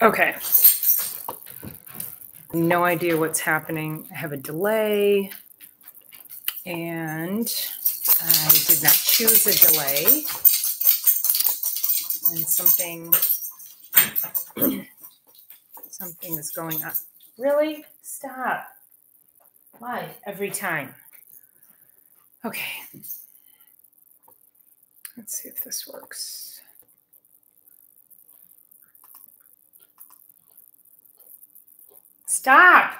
Okay. No idea what's happening. I have a delay, and I did not choose a delay. And something is going on. Really? Stop. Why? Every time. Okay. Let's see if this works. Stop.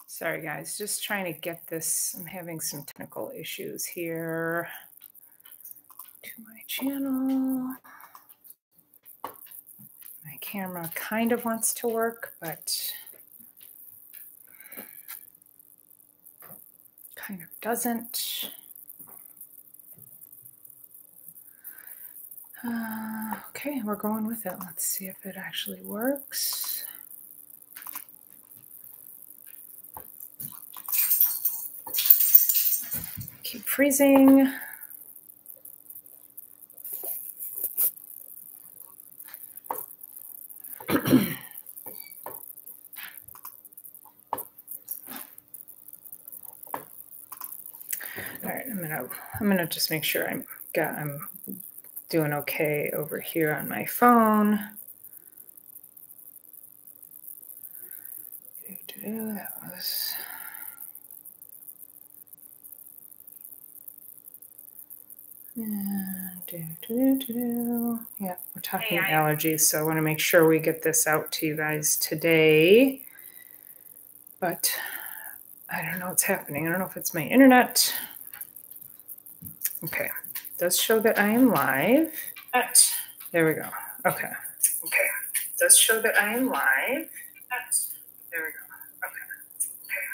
Sorry, guys. Just trying to get this. I'm having some technical issues here. To my channel. My camera kind of wants to work, but kind of doesn't. Okay, we're going with it. Let's see if it actually works. Keep freezing. All right, I'm gonna just make sure I'm doing okay over here on my phone. That was. Yeah, we're talking allergies, so I want to make sure we get this out to you guys today. But I don't know what's happening. I don't know if it's my internet. Okay, it does show that I am live. There we go. Okay. Okay, it does show that I am live. There we go.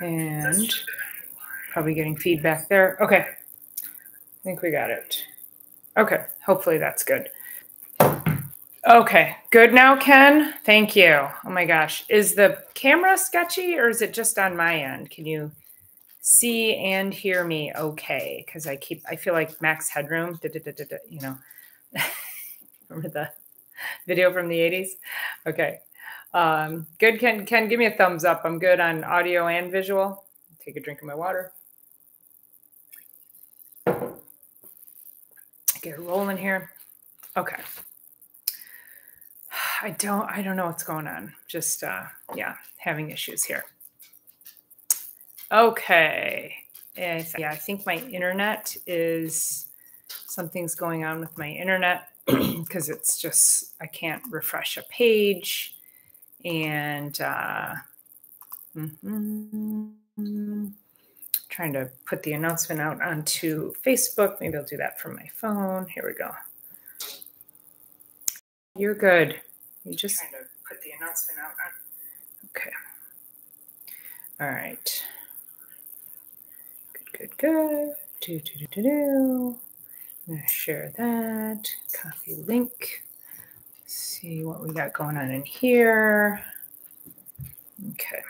Okay. And probably getting feedback there. Okay. I think we got it. Okay, hopefully that's good. Okay, good now, Ken? Thank you. Oh my gosh. Is the camera sketchy or is it just on my end? Can you see and hear me okay? Because I feel like max headroom, you know. Remember the video from the 80s? Okay. Good, Ken, give me a thumbs up. I'm good on audio and visual. Take a drink of my water. Get it rolling here. Okay. I don't know what's going on. Just yeah, having issues here. Okay. Yeah, I think my internet something's going on with my internet because it's just I can't refresh a page and trying to put the announcement out onto Facebook. Maybe I'll do that from my phone. Here we go. You're good. You just trying to put the announcement out. Okay. All right. Good. I'm going to share that. Copy link. See what we got going on in here. Okay.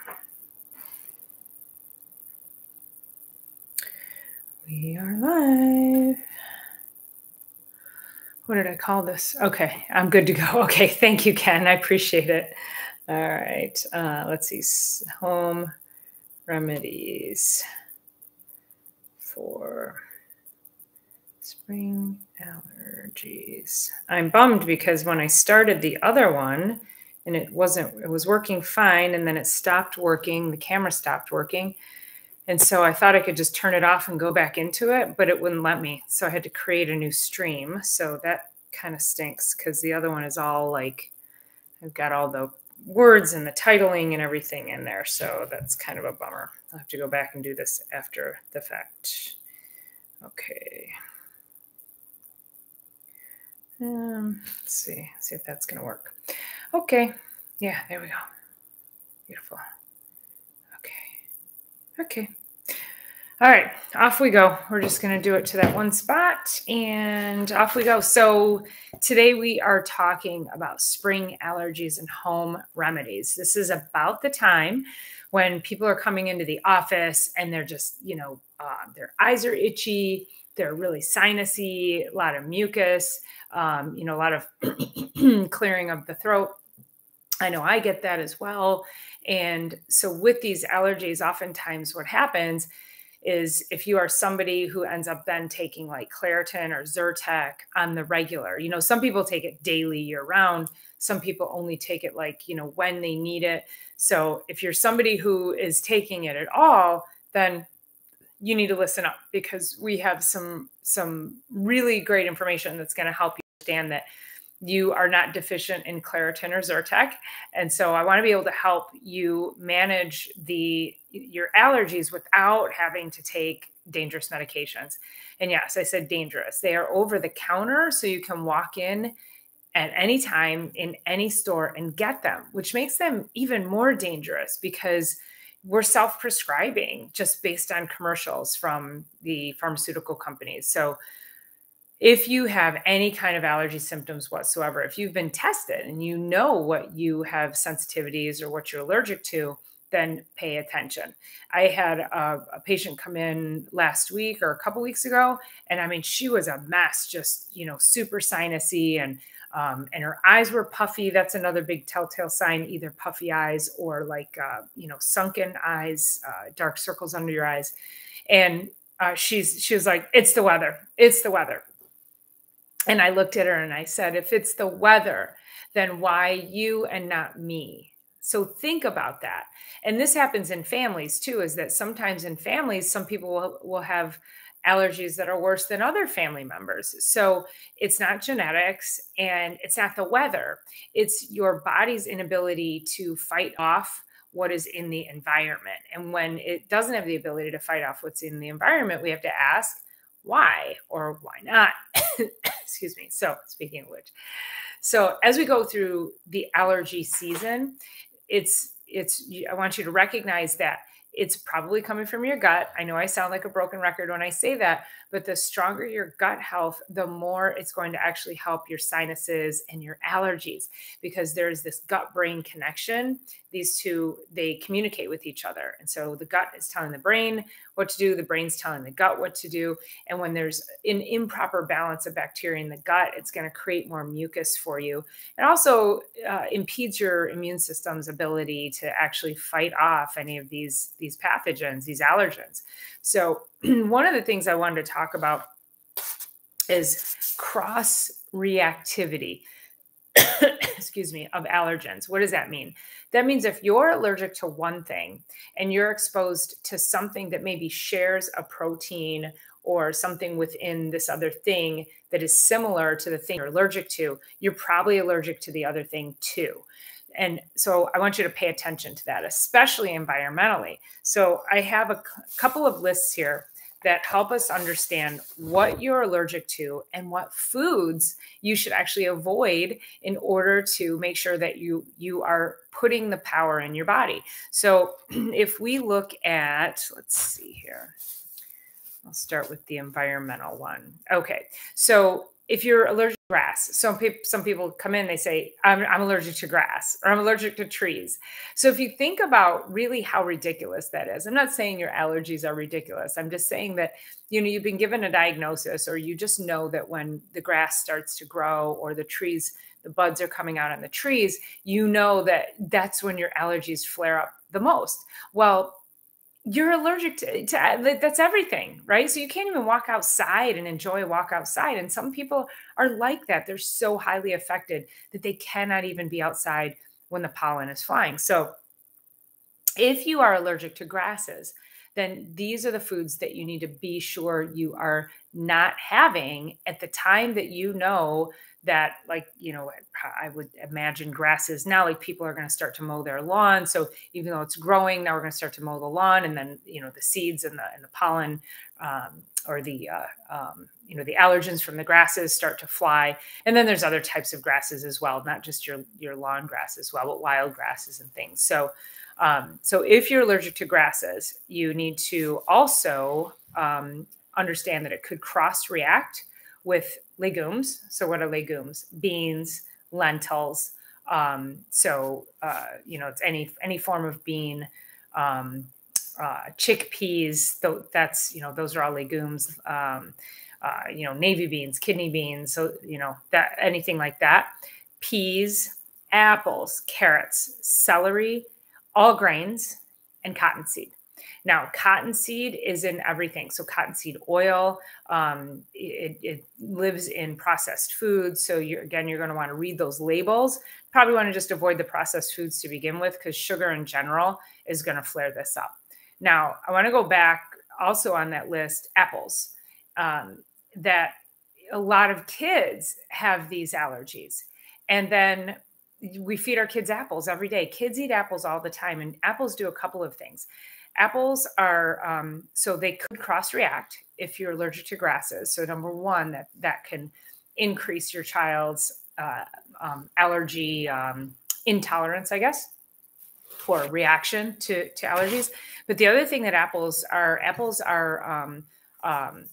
We are live. What did I call this? Okay, I'm good to go. Okay, thank you, Ken. I appreciate it. All right, let's see. Home remedies for spring allergies. I'm bummed because when I started the other one and it was working fine and then it stopped working, the camera stopped working. And so I thought I could just turn it off and go back into it, but it wouldn't let me. So I had to create a new stream. So that kind of stinks because the other one is all like, I've got all the words and the titling and everything in there. So that's kind of a bummer. I'll have to go back and do this after the fact. Okay. Let's see if that's going to work. Okay. Yeah, there we go. Beautiful. Okay. All right, off we go. We're just going to do it to that one spot and off we go. So today we are talking about spring allergies and home remedies. This is about the time when people are coming into the office and they're just, their eyes are itchy, they're really sinusy, a lot of mucus, a lot of clearing of the throat. I know I get that as well. And so with these allergies, oftentimes what happens is if you are somebody who ends up then taking like Claritin or Zyrtec on the regular, some people take it daily year round. Some people only take it when they need it. So if you're somebody who is taking it at all, then you need to listen up because we have some really great information that's going to help you understand that you are not deficient in Claritin or Zyrtec. And so I want to be able to help you manage your allergies without having to take dangerous medications. And yes, I said dangerous. They are over the counter, so you can walk in at any time in any store and get them, which makes them even more dangerous because we're self-prescribing just based on commercials from the pharmaceutical companies. So if you have any kind of allergy symptoms whatsoever, if you've been tested and you know what you have sensitivities or what you're allergic to, then pay attention. I had a patient come in last week or a couple weeks ago, and I mean, she was a mess, just, super sinusy and her eyes were puffy. That's another big telltale sign, either puffy eyes or sunken eyes, dark circles under your eyes. And she was like, it's the weather. It's the weather. And I looked at her and I said, if it's the weather, then why you and not me? So think about that. And this happens in families too, is that sometimes in families, some people will have allergies that are worse than other family members. So it's not genetics and it's not the weather. It's your body's inability to fight off what is in the environment. And when it doesn't have the ability to fight off what's in the environment, we have to ask, why or why not? Excuse me. So speaking of which, so as we go through the allergy season, I want you to recognize that it's probably coming from your gut. I know I sound like a broken record when I say that, but the stronger your gut health, the more it's going to actually help your sinuses and your allergies, because there's this gut-brain connection. These two, they communicate with each other. And so the gut is telling the brain what to do, the brain's telling the gut what to do. And when there's an improper balance of bacteria in the gut, it's going to create more mucus for you. It also impedes your immune system's ability to actually fight off any of these pathogens, these allergens. So one of the things I wanted to talk about is cross reactivity, excuse me, of allergens. What does that mean? That means if you're allergic to one thing and you're exposed to something that maybe shares a protein or something within this other thing that is similar to the thing you're allergic to, you're probably allergic to the other thing too. And so I want you to pay attention to that, especially environmentally. So I have a couple of lists here that help us understand what you're allergic to and what foods you should actually avoid in order to make sure that you are putting the power in your body. So if we look at, let's see here, I'll start with the environmental one. Okay, so if you're allergic to grass, some people come in, they say, I'm allergic to grass or I'm allergic to trees. So if you think about really how ridiculous that is, I'm not saying your allergies are ridiculous. I'm just saying that, you've been given a diagnosis, or you just know that when the grass starts to grow or the trees, the buds are coming out on the trees, you know that that's when your allergies flare up the most. Well, you're allergic to that's everything, right? So you can't even walk outside and enjoy a walk outside. And some people are like that. They're so highly affected that they cannot even be outside when the pollen is flying. So if you are allergic to grasses, then these are the foods that you need to be sure you are not having at the time that that, I would imagine grasses now, like people are going to start to mow their lawn. So even though it's growing, now we're going to start to mow the lawn, and then, the seeds and the pollen or the allergens from the grasses start to fly. And then there's other types of grasses as well, not just your lawn grass as well, but wild grasses and things. So So if you're allergic to grasses, you need to also understand that it could cross-react with legumes. So what are legumes? Beans, lentils. It's any form of bean, chickpeas. Those are all legumes. Navy beans, kidney beans. So that anything like that. Peas, apples, carrots, celery, all grains, and cottonseed. Now, cottonseed is in everything. So cottonseed oil, it lives in processed foods. So you're going to want to read those labels. Probably want to just avoid the processed foods to begin with, because sugar in general is going to flare this up. Now, I want to go back also on that list, apples, that a lot of kids have these allergies. And then we feed our kids apples every day. Kids eat apples all the time, and apples do a couple of things. Apples are, so they could cross-react if you're allergic to grasses. So number one, that can increase your child's allergy intolerance, I guess, or reaction to allergies. But the other thing that apples are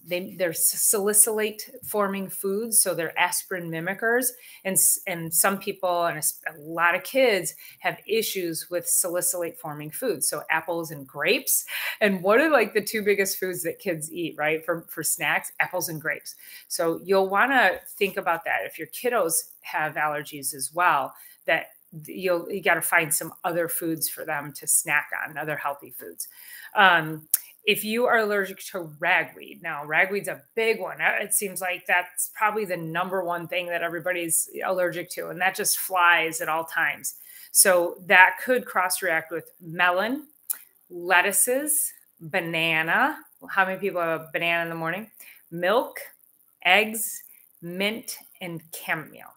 they're salicylate forming foods, so they're aspirin mimickers, and some people and a lot of kids have issues with salicylate forming foods, so apples and grapes. And what are like the two biggest foods that kids eat, right, for snacks? Apples and grapes. So you'll want to think about that if your kiddos have allergies as well, that you got to find some other foods for them to snack on, other healthy foods. If you are allergic to ragweed, now ragweed's a big one. It seems like that's probably the number one thing that everybody's allergic to, and that just flies at all times. So that could cross-react with melon, lettuces, banana. How many people have a banana in the morning? Milk, eggs, mint, and chamomile.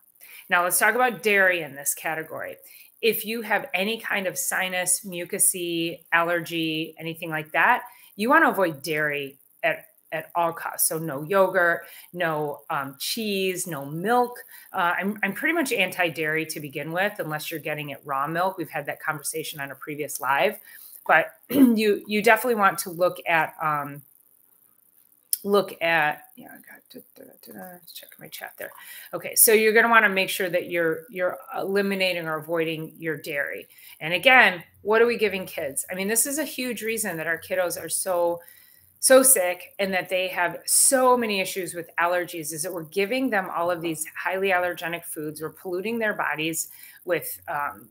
Now let's talk about dairy in this category. If you have any kind of sinus, mucusy, allergy, anything like that, you want to avoid dairy at all costs. So no yogurt, no cheese, no milk. I'm pretty much anti-dairy to begin with, unless you're getting it raw milk. We've had that conversation on a previous live, but you definitely want to look at check my chat there. Okay, so you're going to want to make sure that you're eliminating or avoiding your dairy. And again, what are we giving kids? I mean, this is a huge reason that our kiddos are so sick and that they have so many issues with allergies, is that we're giving them all of these highly allergenic foods. We're polluting their bodies with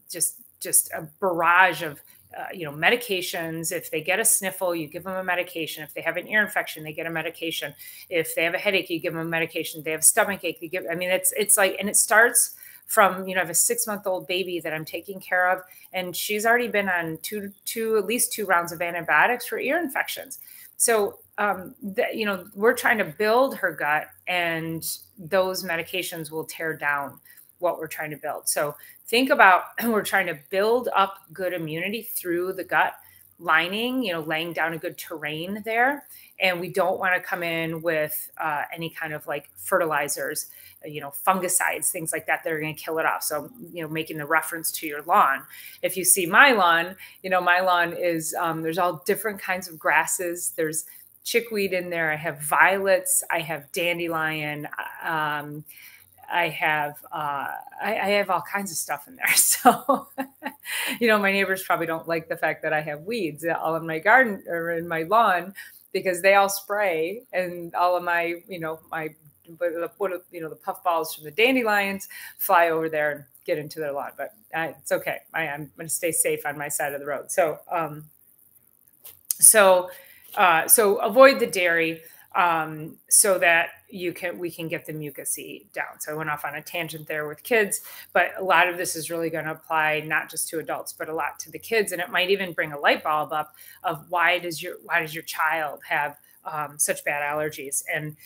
just a barrage of medications. If they get a sniffle, you give them a medication. If they have an ear infection, they get a medication. If they have a headache, you give them a medication. If they have stomach ache, you give. I mean, it's like, and it starts from, I have a 6-month-old baby that I'm taking care of, and she's already been on at least two rounds of antibiotics for ear infections. So, we're trying to build her gut, and those medications will tear down what we're trying to build. So think about, we're trying to build up good immunity through the gut lining, laying down a good terrain there. And we don't want to come in with any kind of like fertilizers, fungicides, things like that are going to kill it off. So, making the reference to your lawn. If you see my lawn, my lawn is, there's all different kinds of grasses. There's chickweed in there. I have violets. I have dandelion. I have all kinds of stuff in there. So, my neighbors probably don't like the fact that I have weeds all in my garden or in my lawn, because they all spray, and all of my, the puffballs from the dandelions fly over there and get into their lawn. But it's okay. I'm going to stay safe on my side of the road. So avoid the dairy. So that we can get the mucusy down. So I went off on a tangent there with kids, but a lot of this is really going to apply not just to adults, but a lot to the kids. And it might even bring a light bulb up of why does your child have such bad allergies? And,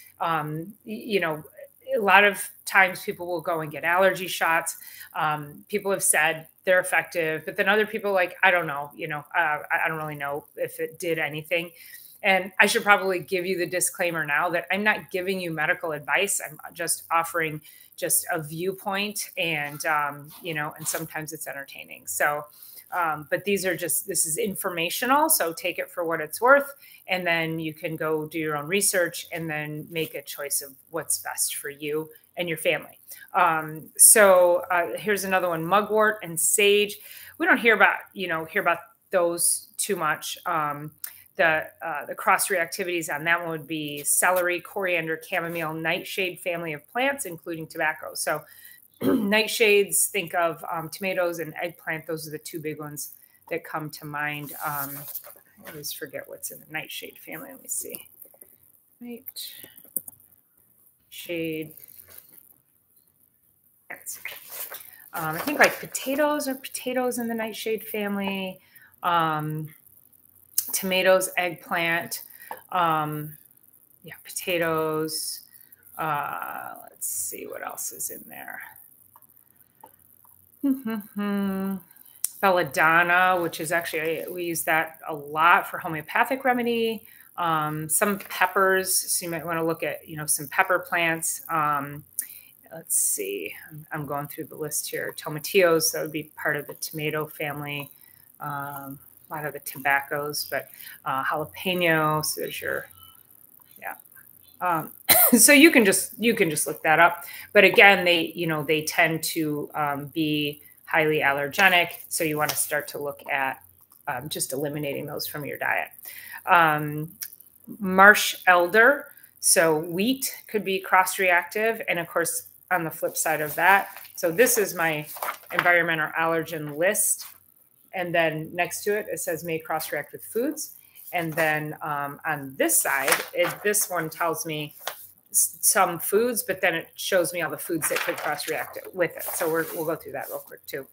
a lot of times people will go and get allergy shots. People have said they're effective, but then other people I don't know, I don't really know if it did anything. And I should probably give you the disclaimer now that I'm not giving you medical advice. I'm just offering just a viewpoint, and, and sometimes it's entertaining. So, But these are just, this is informational. So take it for what it's worth. And then you can go do your own research and then make a choice of what's best for you and your family. Here's another one, mugwort and sage. We don't hear about those too much. The cross reactivities on that one would be celery, coriander, chamomile, nightshade family of plants, including tobacco. So nightshades, think of tomatoes and eggplant. Those are the two big ones that come to mind. I always forget what's in the nightshade family. Let me see. Nightshade. I think like potatoes in the nightshade family. Tomatoes, eggplant. Potatoes. Let's see what else is in there. Belladonna, which is actually, we use that a lot for homeopathic remedy. Some peppers, so you might want to look at, some pepper plants. Let's see, I'm going through the list here. Tomatillos, that would be part of the tomato family. A lot of the tobaccos, but jalapeno, so there's your, so you can just look that up. But again, they tend to be highly allergenic. So you want to start to look at just eliminating those from your diet. Marsh elder. So wheat could be cross-reactive. And of course, on the flip side of that, so this is my environmental allergen list. And then next to it, it says may cross-react with foods. And then on this side, this one tells me some foods, but then it shows me all the foods that could cross-react with it. So we'll go through that real quick too.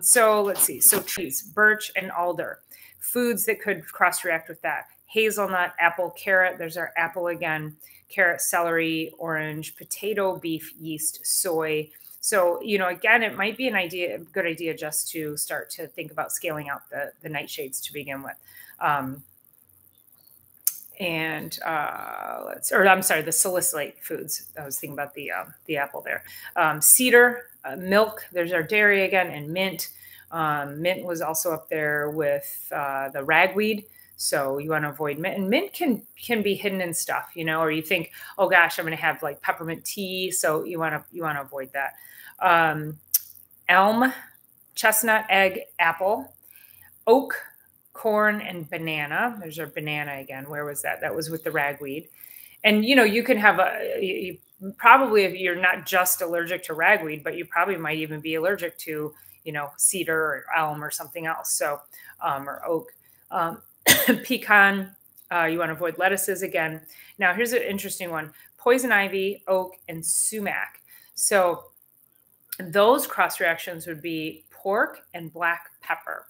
So let's see. So trees, birch and alder, foods that could cross-react with that. Hazelnut, apple, carrot. There's our apple again. Carrot, celery, orange, potato, beef, yeast, soy. So, again, it might be a good idea just to start to think about scaling out the nightshades to begin with. The salicylate foods. I was thinking about the apple there. Cedar, milk. There's our dairy again, and mint. Mint was also up there with the ragweed. So you want to avoid mint, and mint can be hidden in stuff, or you think, oh gosh, I'm going to have like peppermint tea. So you want to avoid that. Elm, chestnut, egg, apple, oak, corn, and banana. There's our banana again. Where was that? That was with the ragweed. And, you can have probably, if you're not just allergic to ragweed, but you probably might even be allergic to, cedar or elm or something else. So, or oak. Pecan, you want to avoid lettuces again. Now, here's an interesting one. Poison ivy, oak, and sumac. So those cross reactions would be pork and black pepper.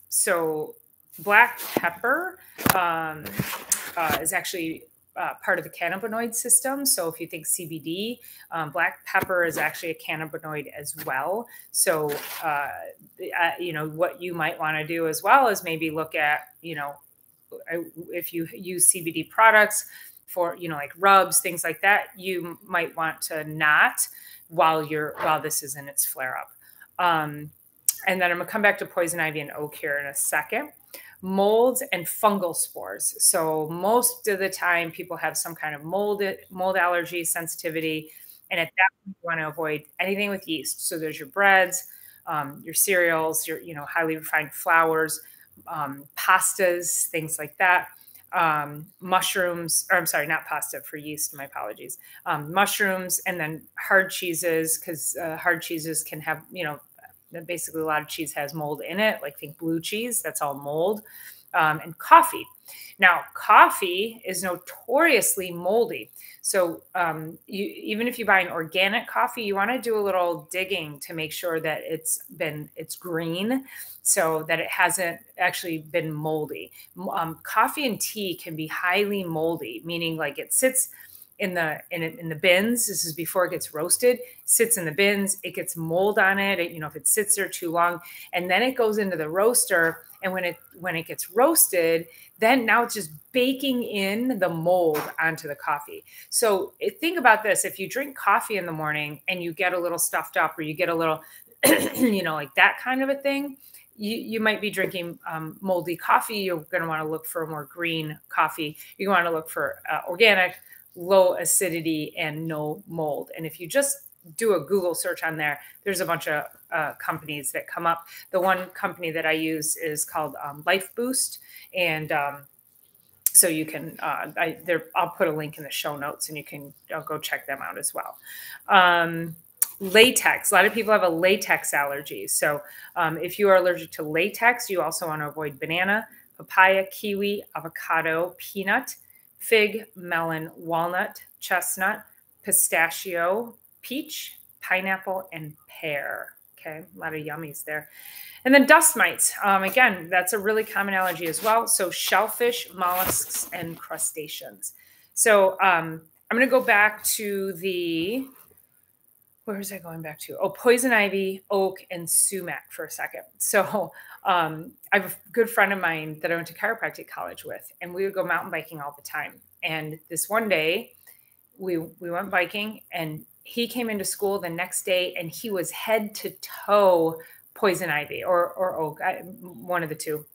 So black pepper is actually part of the cannabinoid system. So if you think CBD, black pepper is actually a cannabinoid as well. So, what you might want to do as well is maybe look at, if you use CBD products for, like rubs, things like that, you might want to not while this is in its flare up. And then I'm gonna come back to poison ivy and oak here in a second. Molds and fungal spores. So most of the time people have some kind of mold allergy sensitivity. And at that point, you want to avoid anything with yeast. So there's your breads, your cereals, your, highly refined flours, pastas, things like that. Mushrooms, or I'm sorry, not pasta for yeast, my apologies. Mushrooms, and then hard cheeses, because hard cheeses can have, basically a lot of cheese has mold in it, like think blue cheese, that's all mold. And coffee. Now, coffee is notoriously moldy. So even if you buy an organic coffee, you want to do a little digging to make sure that it's green, so that it hasn't actually been moldy. Coffee and tea can be highly moldy, meaning like it sits in the bins. This is before it gets roasted, sits in the bins, it gets mold on it, if it sits there too long, and then it goes into the roaster. And when it gets roasted, then now it's just baking in the mold onto the coffee. So think about this. If you drink coffee in the morning and you get a little stuffed up, or you get a little you know, like that kind of a thing, you might be drinking moldy coffee. You're going to want to look for more green coffee. You want to look for organic, low acidity, and no mold. And if you just do a Google search on there, there's a bunch of companies that come up. The one company that I use is called Life Boost. And so you can, I'll put a link in the show notes and you can go check them out as well. Latex. A lot of people have a latex allergy. So if you are allergic to latex, you also want to avoid banana, papaya, kiwi, avocado, peanut, fig, melon, walnut, chestnut, pistachio, peach, pineapple, and pear. Okay, a lot of yummies there. And then dust mites. Again, that's a really common allergy as well. So shellfish, mollusks, and crustaceans. So I'm going to go back to the, where was I going back to? Oh, poison ivy, oak, and sumac for a second. So I have a good friend of mine that I went to chiropractic college with, and we would go mountain biking all the time. And this one day, we went biking, and he came into school the next day, and he was head to toe poison ivy or oak, one of the two.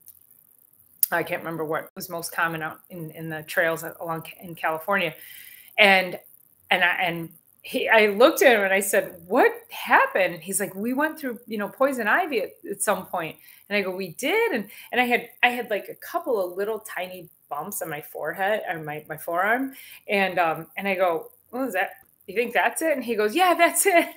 I can't remember what was most common out in the trails along in California. And I looked at him and I said, "What happened?" He's like, "We went through, poison ivy at some point." And I go, "We did." And I had like a couple of little tiny bumps on my forehead or my forearm. And I go, "What is that? You think that's it?" And he goes, "Yeah, that's it."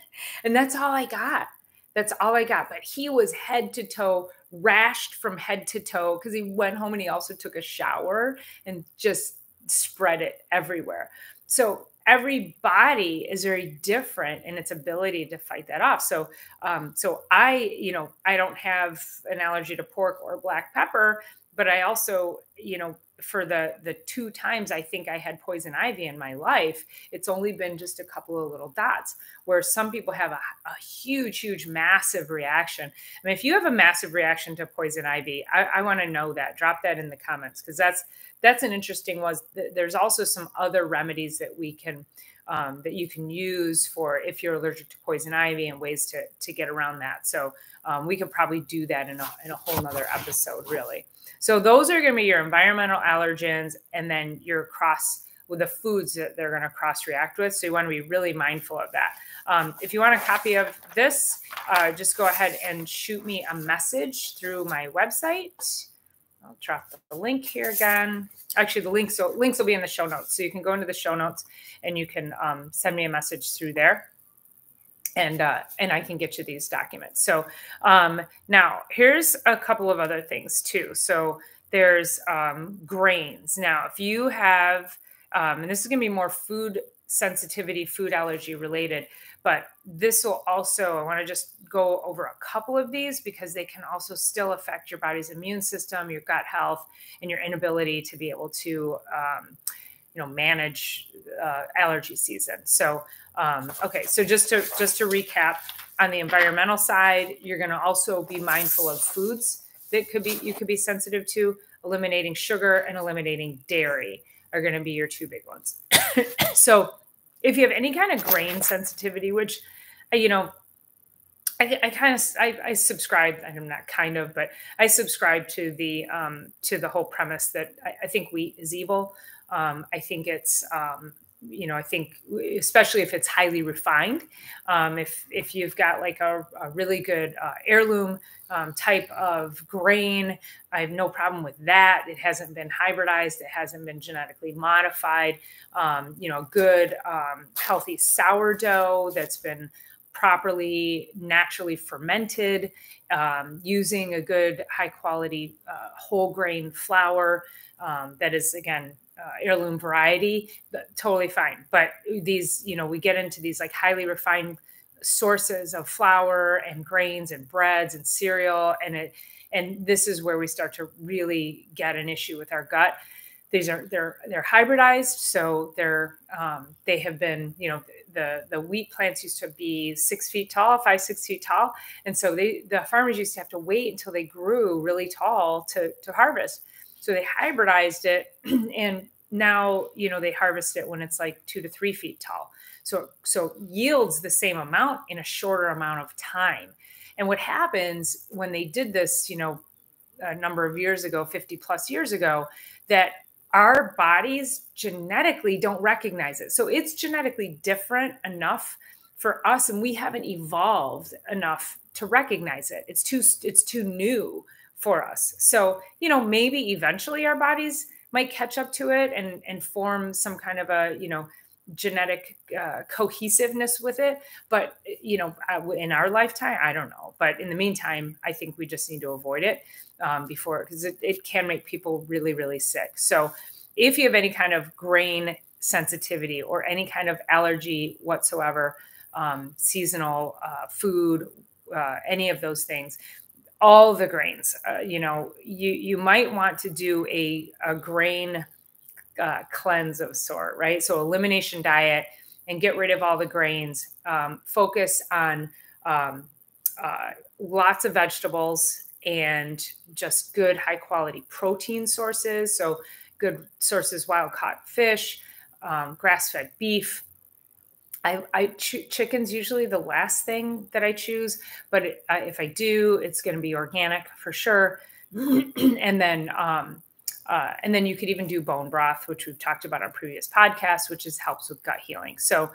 And that's all I got. That's all I got. But he was head to toe, rashed from head to toe, because he went home and he also took a shower and just spread it everywhere. So every body is very different in its ability to fight that off. So I don't have an allergy to pork or black pepper, but I also, for the 2 times I think I had poison ivy in my life, it's only been just a couple of little dots, where some people have a huge, massive reaction. I mean, if you have a massive reaction to poison ivy, I want to know that. Drop that in the comments, because that's an interesting one. There's also some other remedies that we can that you can use for if you're allergic to poison ivy, and ways to get around that. So we could probably do that in a whole nother episode, really. So those are going to be your environmental allergens, and then your cross with the foods that they're going to cross react with. So you want to be really mindful of that. If you want a copy of this, just go ahead and shoot me a message through my website. I'll drop the link here again. Actually, the links will be in the show notes. So you can go into the show notes and you can send me a message through there. And I can get you these documents. So now here's a couple of other things too. So there's grains. Now, if you have, and this is going to be more food sensitivity, food allergy related, but this will also, I want to just go over a couple of these, because they can also still affect your body's immune system, your gut health, and your inability to be able to, manage allergy season. So, okay. So just to recap, on the environmental side, you're going to also be mindful of foods that you could be sensitive to. Eliminating sugar and eliminating dairy are going to be your 2 big ones. So if you have any kind of grain sensitivity, which, I subscribe, I'm not kind of, but I subscribe to the whole premise that I think wheat is evil. I think it's, I think especially if it's highly refined, if you've got like a really good heirloom type of grain, I have no problem with that. It hasn't been hybridized. It hasn't been genetically modified. Good, healthy sourdough that's been properly naturally fermented, using a good high quality whole grain flour that is, again, heirloom variety, totally fine. But these, we get into these like highly refined sources of flour and grains and breads and cereal, and this is where we start to really get an issue with our gut. They're hybridized, so they have been, the wheat plants used to be 6 feet tall, 5, 6 feet tall, and so the farmers used to have to wait until they grew really tall to harvest. So they hybridized it, and now, they harvest it when it's like 2 to 3 feet tall. So yields the same amount in a shorter amount of time. And what happens when they did this, a number of years ago, 50 plus years ago, that our bodies genetically don't recognize it. So it's genetically different enough for us, and we haven't evolved enough to recognize it. It's too new for us. So, maybe eventually our bodies might catch up to it and form some kind of a, genetic cohesiveness with it. But, in our lifetime, I don't know. But in the meantime, I think we just need to avoid it before, because it can make people really, really sick. So if you have any kind of grain sensitivity or any kind of allergy whatsoever, seasonal food, any of those things, all the grains, you might want to do a grain cleanse of sort, right? So elimination diet and get rid of all the grains. Focus on lots of vegetables and just good high quality protein sources. So good sources, wild caught fish, grass fed beef. Chicken's usually the last thing that I choose, but if I do, it's going to be organic for sure. And then you could even do bone broth, which we've talked about on previous podcasts, which helps with gut healing. So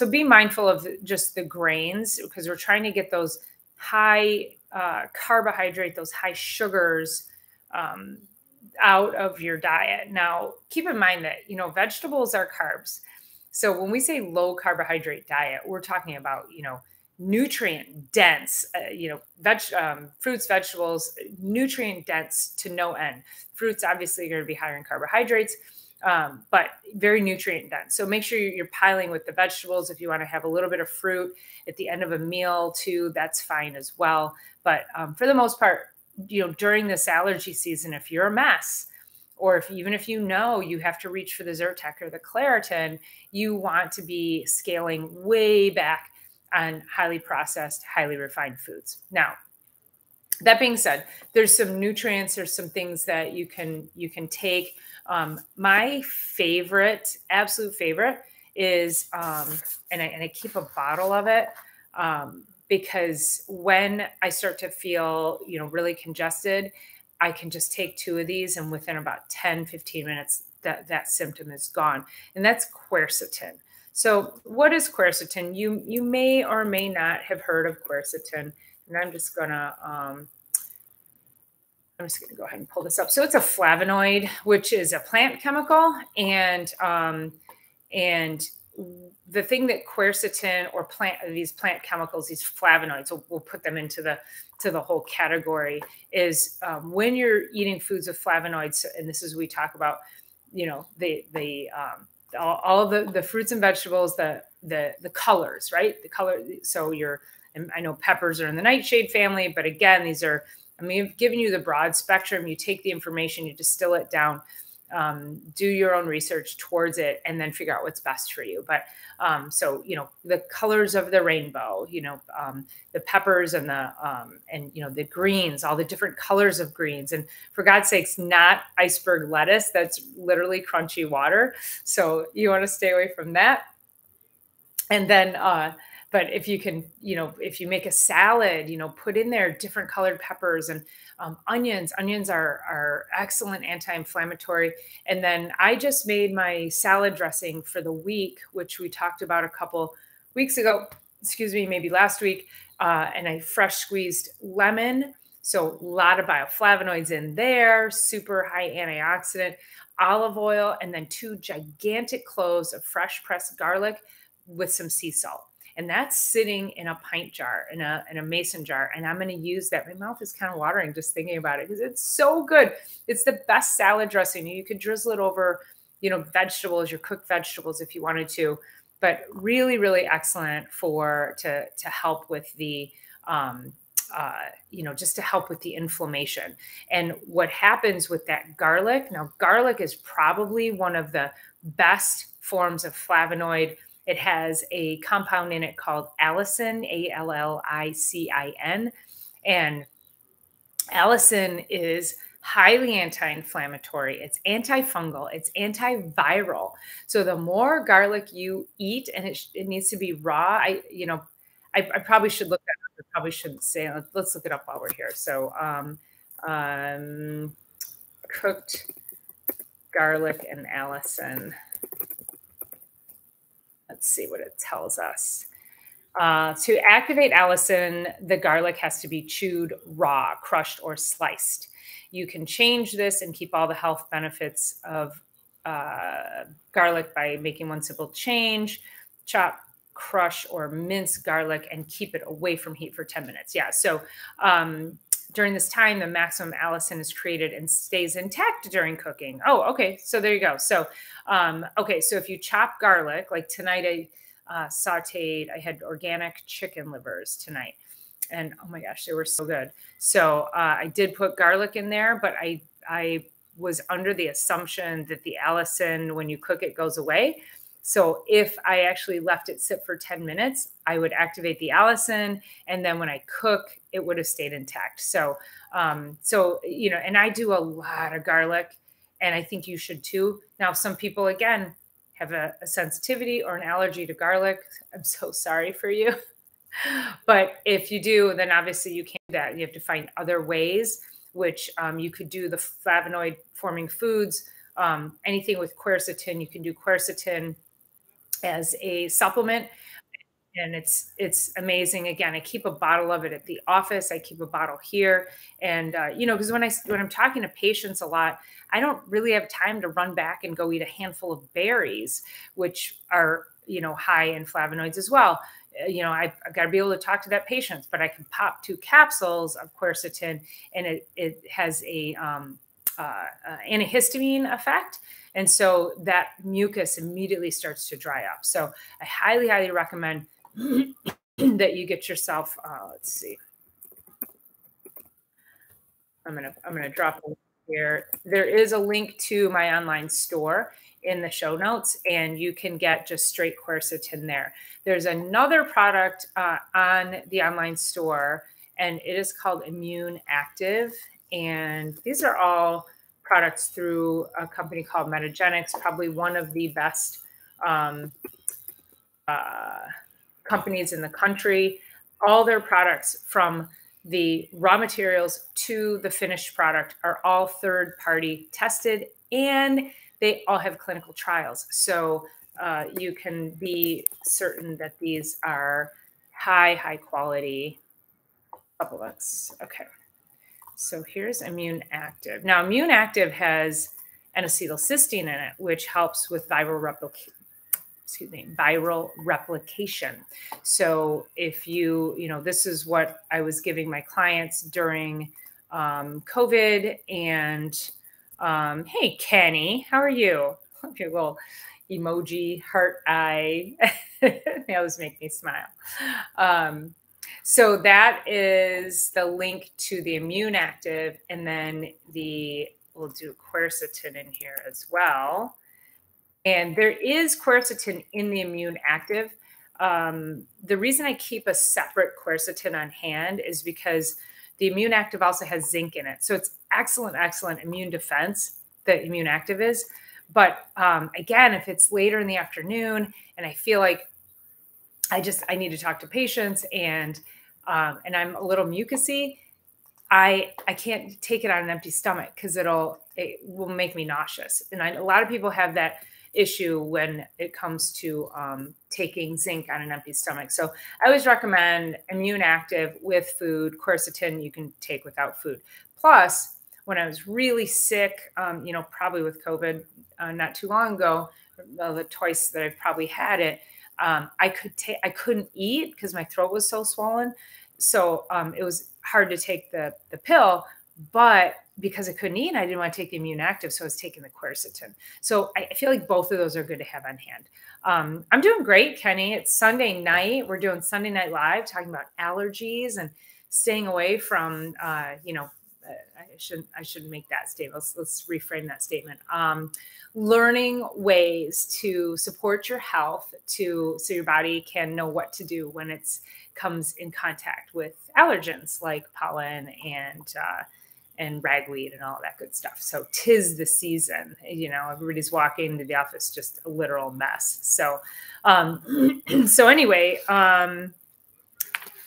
be mindful of just the grains, because we're trying to get those high carbohydrate, those high sugars out of your diet. Now, keep in mind that, vegetables are carbs. So when we say low carbohydrate diet, we're talking about, nutrient dense, fruits, vegetables, nutrient dense to no end. Fruits obviously are going to be higher in carbohydrates, but very nutrient dense. So make sure you're piling with the vegetables. If you want to have a little bit of fruit at the end of a meal too, that's fine as well. But for the most part, during this allergy season, if you're a mess, or even if you have to reach for the Zyrtec or the Claritin, you want to be scaling way back on highly processed, highly refined foods. Now, that being said, there's some nutrients, there's some things that you can take. My favorite, absolute favorite is, and I keep a bottle of it, because when I start to feel, really congested, I can just take 2 of these, and within about 10, 15 minutes, that symptom is gone. And that's quercetin. So what is quercetin? You may or may not have heard of quercetin. And I'm just gonna go ahead and pull this up. So it's a flavonoid, which is a plant chemical, and the thing that quercetin or these plant chemicals, these flavonoids, we'll put them into the whole category, is when you're eating foods with flavonoids, and this is, we talk about, all the fruits and vegetables, the colors, right? The color. So and I know peppers are in the nightshade family, but again, I'm giving you the broad spectrum. You take the information, you distill it down, do your own research towards it, and then figure out what's best for you. But the colors of the rainbow, the peppers and the greens, all the different colors of greens. And for God's sakes, not iceberg lettuce. That's literally crunchy water. So you want to stay away from that. And then, but if you can, if you make a salad, put in there different colored peppers and onions. Onions are excellent anti-inflammatory. And then I just made my salad dressing for the week, which we talked about a couple weeks ago, maybe last week. And I fresh squeezed lemon. So a lot of bioflavonoids in there, super high antioxidant, olive oil, and then 2 gigantic cloves of fresh pressed garlic with some sea salt. And that's sitting in a pint jar, in a mason jar. And I'm going to use that. My mouth is kind of watering just thinking about it, because it's so good. It's the best salad dressing. You could drizzle it over, vegetables, your cooked vegetables if you wanted to, but really, really excellent to help with the, just to help with the inflammation. And what happens with that garlic, now garlic is probably one of the best forms of flavonoid. It has a compound in it called allicin, allicin. And allicin is highly anti-inflammatory. It's antifungal. It's antiviral. So the more garlic you eat, and it needs to be raw. I probably should look that up. I probably shouldn't say. Let's look it up while we're here. So, cooked garlic and allicin. Let's see what it tells us. To activate allicin, the garlic has to be chewed raw, crushed, or sliced. You can change this and keep all the health benefits of garlic by making one simple change: chop, crush, or mince garlic and keep it away from heat for 10 minutes. Yeah, so during this time, the maximum allicin is created and stays intact during cooking. Oh, okay. So there you go. So, okay. So if you chop garlic, like tonight, I sauteed, I had organic chicken livers tonight. And oh my gosh, they were so good. So I did put garlic in there, but I was under the assumption that the allicin, when you cook it, goes away. So if I actually left it sit for 10 minutes, I would activate the allicin. And then when I cook, it would have stayed intact. So, you know, and I do a lot of garlic, and I think you should too. Now, some people, again, have a sensitivity or an allergy to garlic. I'm so sorry for you. But if you do, then obviously you can't do that. You have to find other ways, which you could do the flavonoid forming foods. Anything with quercetin, you can do quercetin as a supplement, and it's amazing. Again, I keep a bottle of it at the office. I keep a bottle here, and you know, because when I'm talking to patients a lot, I don't really have time to run back and go eat a handful of berries, which are, you know, high in flavonoids as well. You know, I've got to be able to talk to that patient, but I can pop 2 capsules of quercetin, and it has a antihistamine effect. And so that mucus immediately starts to dry up. So I highly, highly recommend that you get yourself, let's see. I'm gonna drop a link here. There is a link to my online store in the show notes, and you can get just straight quercetin there. There's another product on the online store, and it is called Immune Active. And these are all products through a company called Metagenics, probably one of the best companies in the country. All their products, from the raw materials to the finished product, are all third-party tested, and they all have clinical trials. So you can be certain that these are high quality supplements. Okay. So here's Immune Active. Now, Immune Active has N-acetylcysteine in it, which helps with viral replication. So if you know, this is what I was giving my clients during COVID. And hey, Kenny, how are you? Your little emoji heart eye. They always make me smile. So that is the link to the Immune Active, and then we'll do quercetin in here as well. And there is quercetin in the Immune Active. The reason I keep a separate quercetin on hand is because the Immune Active also has zinc in it. So it's excellent immune defense, the Immune Active is. But again, if it's later in the afternoon and I feel like I need to talk to patients, and I'm a little mucusy, I can't take it on an empty stomach because it will make me nauseous. And a lot of people have that issue when it comes to taking zinc on an empty stomach. So I always recommend Immune Active with food. Quercetin you can take without food. Plus, when I was really sick, you know, probably with COVID not too long ago, the twice that I've probably had it, I couldn't eat because my throat was so swollen. So it was hard to take the pill, but because I couldn't eat, I didn't want to take the Immune Active, so I was taking the quercetin. So I feel like both of those are good to have on hand. I'm doing great, Kenny. It's Sunday night. We're doing Sunday Night Live, talking about allergies and staying away from, you know, I shouldn't make that statement. Let's reframe that statement. Learning ways to support your health so your body can know what to do when it comes in contact with allergens like pollen and ragweed and all that good stuff. So 'tis the season, you know, everybody's walking to the office, just a literal mess. So, so anyway,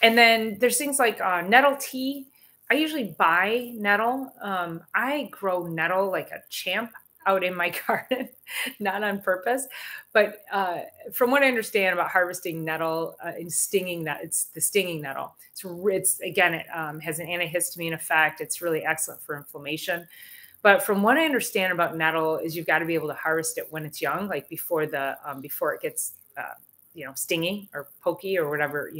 And then there's things like nettle tea. I usually buy nettle. I grow nettle like a champ out in my garden, not on purpose. But from what I understand about harvesting nettle and stinging that, it's the stinging nettle. It's again, it has an antihistamine effect. It's really excellent for inflammation. But from what I understand about nettle is you've got to be able to harvest it when it's young, like before it gets stingy or pokey or whatever,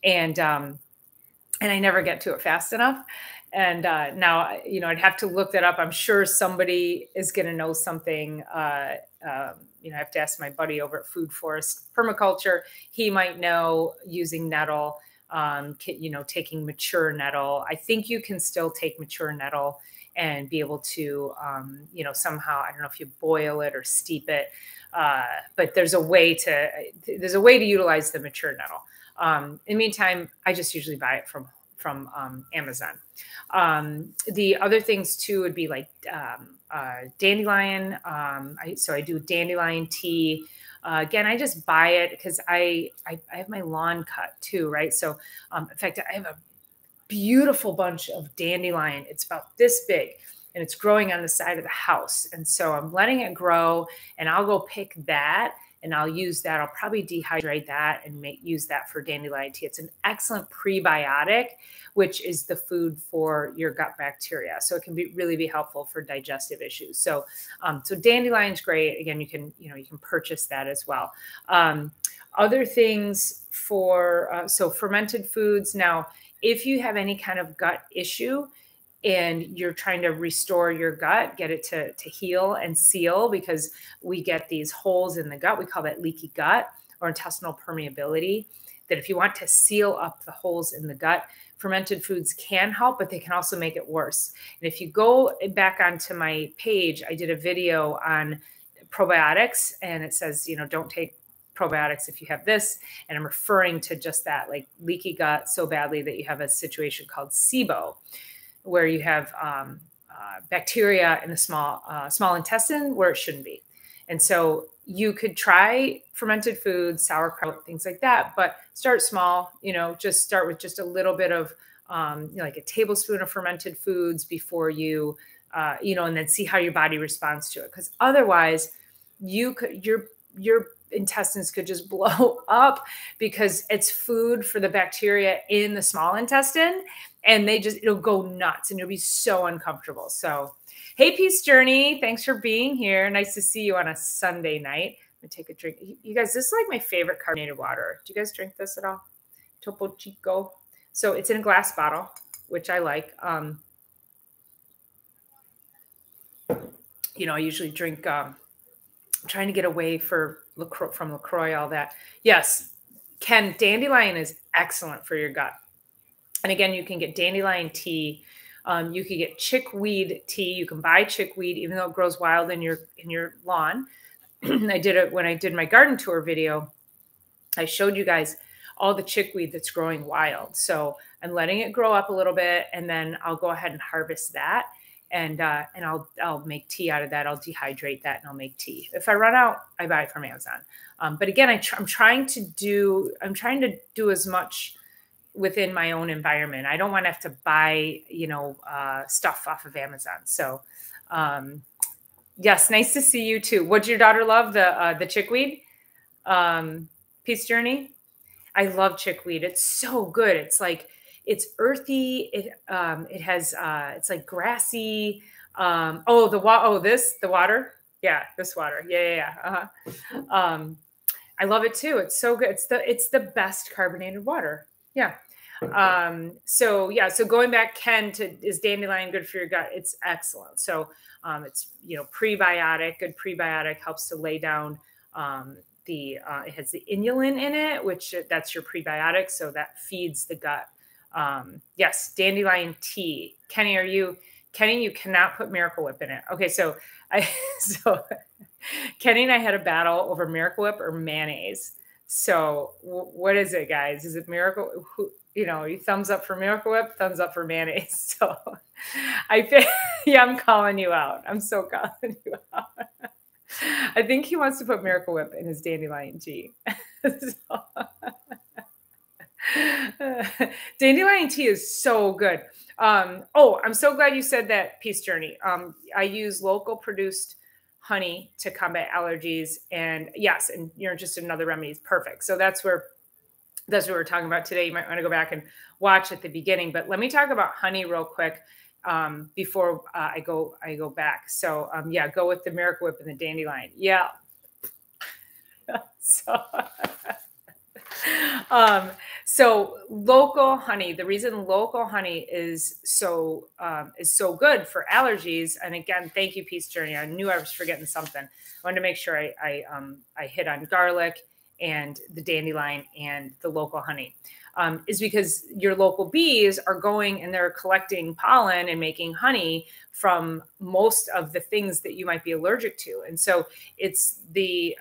and I never get to it fast enough. And now, I'd have to look that up. I'm sure somebody is going to know something. I have to ask my buddy over at Food Forest Permaculture. He might know using nettle, taking mature nettle. I think you can still take mature nettle and be able to, somehow, I don't know if you boil it or steep it, but there's a way to utilize the mature nettle. In the meantime, I just usually buy it from Amazon. The other things too would be like dandelion. So I do dandelion tea. Again, I just buy it because I have my lawn cut too, right? So in fact, I have a beautiful bunch of dandelion. It's about this big and it's growing on the side of the house. And so I'm letting it grow and I'll go pick that and I'll use that. I'll probably dehydrate that and use that for dandelion tea. It's an excellent prebiotic, which is the food for your gut bacteria. So it can really be helpful for digestive issues. So, so dandelion's great. Again, you can purchase that as well. Other things for, so fermented foods. Now, if you have any kind of gut issue and you're trying to restore your gut, get it to heal and seal, because we get these holes in the gut. We call that leaky gut or intestinal permeability, that if you want to seal up the holes in the gut, fermented foods can help, but they can also make it worse. And if you go back onto my page, I did a video on probiotics and it says, don't take probiotics if you have this. And I'm referring to just that, like leaky gut so badly that you have a situation called SIBO, where you have bacteria in the small intestine where it shouldn't be. And so you could try fermented foods, sauerkraut, things like that, but start small, just start with just a little bit of, like a tablespoon of fermented foods before you, and then see how your body responds to it. Because otherwise your intestines could just blow up because it's food for the bacteria in the small intestine and it'll go nuts and you'll be so uncomfortable. So, hey, Peace Journey, thanks for being here. Nice to see you on a Sunday night. I'm gonna take a drink. You guys, this is like my favorite carbonated water. Do you guys drink this at all? Topo Chico. So it's in a glass bottle, which I like. I usually drink, trying to get away from LaCroix, all that. Yes, Ken, dandelion is excellent for your gut. And again, you can get dandelion tea. You can get chickweed tea. You can buy chickweed, even though it grows wild in your lawn. I did it when I did my garden tour video. I showed you guys all the chickweed that's growing wild. So I'm letting it grow up a little bit, and then I'll go ahead and harvest that. And I'll make tea out of that. I'll dehydrate that and I'll make tea. If I run out, I buy it from Amazon. But again, I'm trying to do as much within my own environment. I don't want to have to buy, stuff off of Amazon. So, yes, nice to see you too. What'd your daughter love? The chickweed, Peace Journey. I love chickweed. It's so good. It's earthy. It has, it's like grassy. The water. Yeah, this water. Yeah. I love it too. It's so good. It's the best carbonated water. Yeah. So going back, Ken, is dandelion good for your gut? It's excellent. So, it's, prebiotic, good prebiotic, helps to lay down, it has the inulin in it, which that's your prebiotic. So that feeds the gut. Yes. Dandelion tea. Kenny, you cannot put Miracle Whip in it. Okay. So Kenny and I had a battle over Miracle Whip or mayonnaise. So what is it, guys? Is it Miracle? You thumbs up for Miracle Whip, thumbs up for mayonnaise. So I'm calling you out. I'm so calling you out. I think he wants to put Miracle Whip in his dandelion tea. Dandelion tea is so good. Oh, I'm so glad you said that, Peace Journey. I use local produced honey to combat allergies, and yes, and you're interested in other remedies. Perfect. So that's what we're talking about today. You might want to go back and watch at the beginning, but let me talk about honey real quick before I go back. So yeah, go with the Miracle Whip and the Dandelion. Yeah. So um, so local honey, the reason local honey is so good for allergies. And again, thank you, Peace Journey. I knew I was forgetting something. I wanted to make sure I hit on garlic and the dandelion and the local honey. Is because your local bees are going and they're collecting pollen and making honey from most of the things that you might be allergic to. And so it's the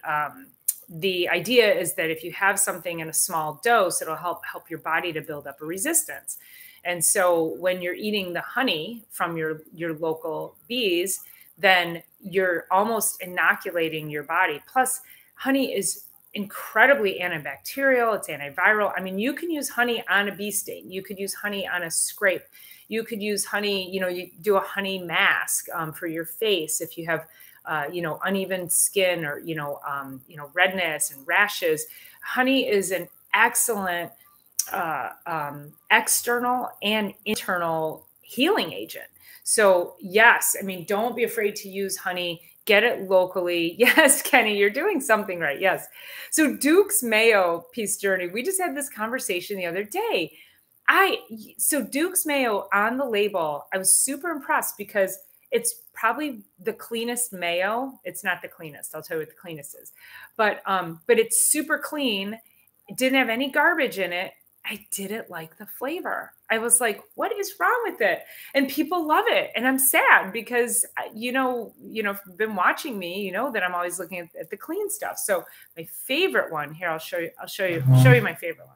idea is that if you have something in a small dose, it'll help your body to build up a resistance. And so when you're eating the honey from your local bees, then you're almost inoculating your body. Plus, honey is incredibly antibacterial. It's antiviral. I mean, you can use honey on a bee sting. You could use honey on a scrape. You could use honey, you do a honey mask for your face if you have uneven skin or, redness and rashes. Honey is an excellent external and internal healing agent. So yes, I mean, don't be afraid to use honey. Get it locally. Yes, Kenny, you're doing something right. Yes. So Duke's Mayo, Peace Journey. We just had this conversation the other day. So Duke's Mayo on the label, I was super impressed because it's probably the cleanest mayo. It's not the cleanest. I'll tell you what the cleanest is, but it's super clean. It didn't have any garbage in it. I didn't like the flavor. I was like, what is wrong with it? And people love it. And I'm sad because, if you've been watching me, you know that I'm always looking at the clean stuff. So my favorite one here, I'll show you my favorite one.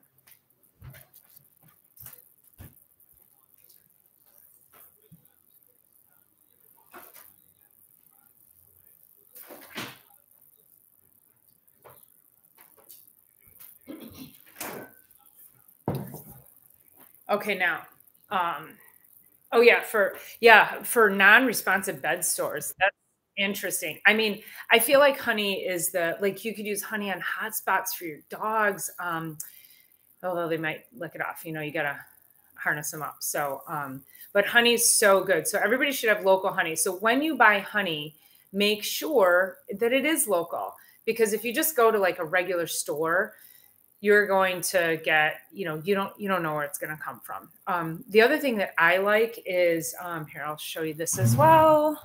Okay, now, for non-responsive bed sores, that's interesting. I mean, I feel like honey is you could use honey on hot spots for your dogs, although they might lick it off. You gotta harness them up. So, but honey's so good. So everybody should have local honey. So when you buy honey, make sure that it is local, because if you just go to like a regular store, you're going to get, you don't know where it's going to come from. The other thing that I like is, here, I'll show you this as well.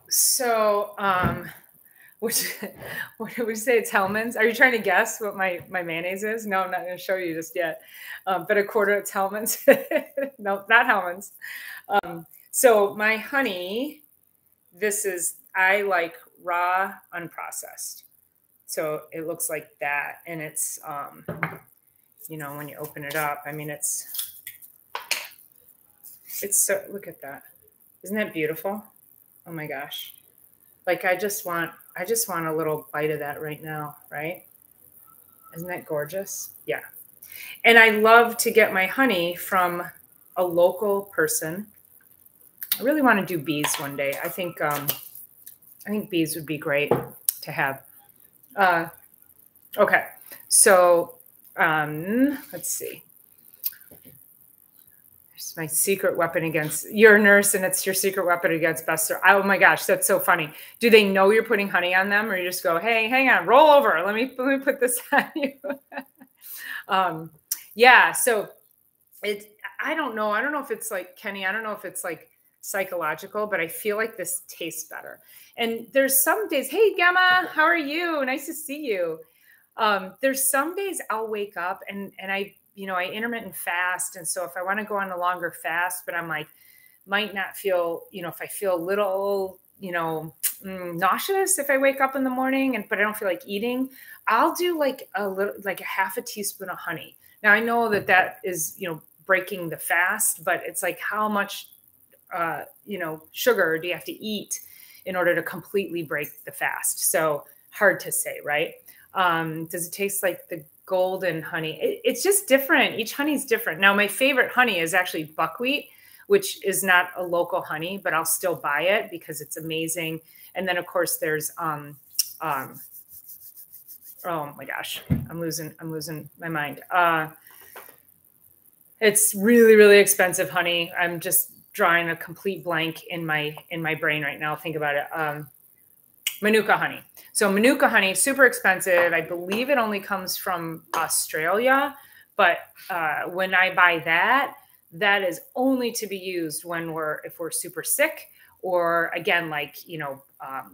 So, what did we say? It's Hellman's. Are you trying to guess what my mayonnaise is? No, I'm not going to show you just yet. But a quarter, it's Hellman's. No, not Hellman's. So my honey, I like raw, unprocessed. So it looks like that. And it's, when you open it up, I mean, it's so, look at that. Isn't that beautiful? Oh my gosh. Like, I just want a little bite of that right now, right? Isn't that gorgeous? Yeah. And I love to get my honey from a local person. I really want to do bees one day. I think bees would be great to have. Okay. So, let's see. It's my secret weapon against, you're a nurse and it's your secret weapon against best sore. Oh my gosh, that's so funny. Do they know you're putting honey on them, or you just go, hey, hang on, roll over. Let me put this on you. Yeah. So I don't know. I don't know if it's like, Kenny, I don't know if it's like psychological, but I feel like this tastes better. And there's some days, hey, Gemma, how are you? Nice to see you. There's some days I'll wake up and I intermittent fast. And so if I want to go on a longer fast, but I'm like, might not feel, if I feel a little, nauseous if I wake up in the morning but I don't feel like eating, I'll do like a half a teaspoon of honey. Now I know that is, breaking the fast, but it's like, how much, sugar do you have to eat in order to completely break the fast? So hard to say, right? Does it taste like the golden honey? It's just different. Each honey's different. Now, my favorite honey is actually buckwheat, which is not a local honey, but I'll still buy it because it's amazing. And then of course there's, oh my gosh, I'm losing my mind. It's really, really expensive honey. I'm just drawing a complete blank in my brain right now. Think about it. Manuka honey. So Manuka honey, super expensive. I believe it only comes from Australia, but when I buy that, that is only to be used if we're super sick, or again, like,